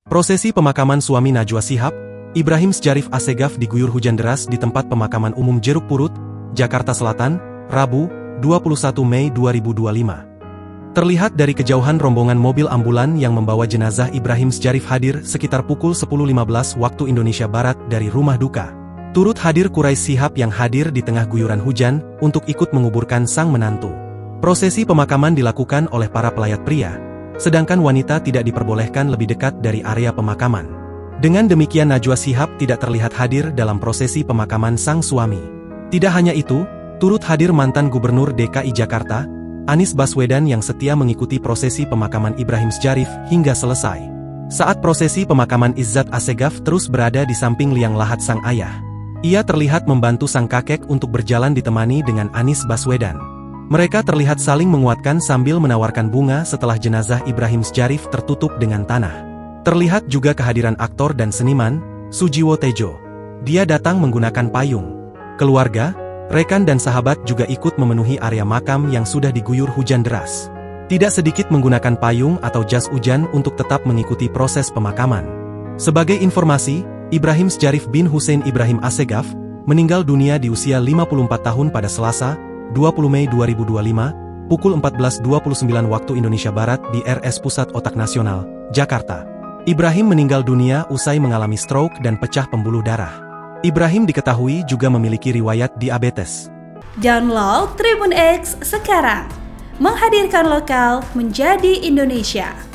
Prosesi pemakaman suami Najwa Shihab, Ibrahim Sjarif Assegaf diguyur hujan deras di tempat pemakaman umum Jeruk Purut, Jakarta Selatan, Rabu, 21 Mei 2025. Terlihat dari kejauhan rombongan mobil ambulan yang membawa jenazah Ibrahim Sjarif hadir sekitar pukul 10.15 waktu Indonesia Barat dari rumah duka. Turut hadir Quraisy Shihab yang hadir di tengah guyuran hujan untuk ikut menguburkan sang menantu. Prosesi pemakaman dilakukan oleh para pelayat pria, sedangkan wanita tidak diperbolehkan lebih dekat dari area pemakaman. Dengan demikian Najwa Shihab tidak terlihat hadir dalam prosesi pemakaman sang suami. Tidak hanya itu, turut hadir mantan Gubernur DKI Jakarta, Anies Baswedan yang setia mengikuti prosesi pemakaman Ibrahim Sjarif hingga selesai. Saat prosesi pemakaman Izzat Assegaf terus berada di samping liang lahat sang ayah. Ia terlihat membantu sang kakek untuk berjalan ditemani dengan Anies Baswedan. Mereka terlihat saling menguatkan sambil menawarkan bunga setelah jenazah Ibrahim Sjarif tertutup dengan tanah. Terlihat juga kehadiran aktor dan seniman, Sujiwo Tejo. Dia datang menggunakan payung. Keluarga, rekan dan sahabat juga ikut memenuhi area makam yang sudah diguyur hujan deras. Tidak sedikit menggunakan payung atau jas hujan untuk tetap mengikuti proses pemakaman. Sebagai informasi, Ibrahim Sjarif bin Hussein Ibrahim Assegaf meninggal dunia di usia 54 tahun pada Selasa, 20 Mei 2025, pukul 14.29 waktu Indonesia Barat di RS Pusat Otak Nasional, Jakarta. Ibrahim meninggal dunia usai mengalami stroke dan pecah pembuluh darah. Ibrahim diketahui juga memiliki riwayat diabetes. Download Tribun X sekarang, menghadirkan lokal menjadi Indonesia.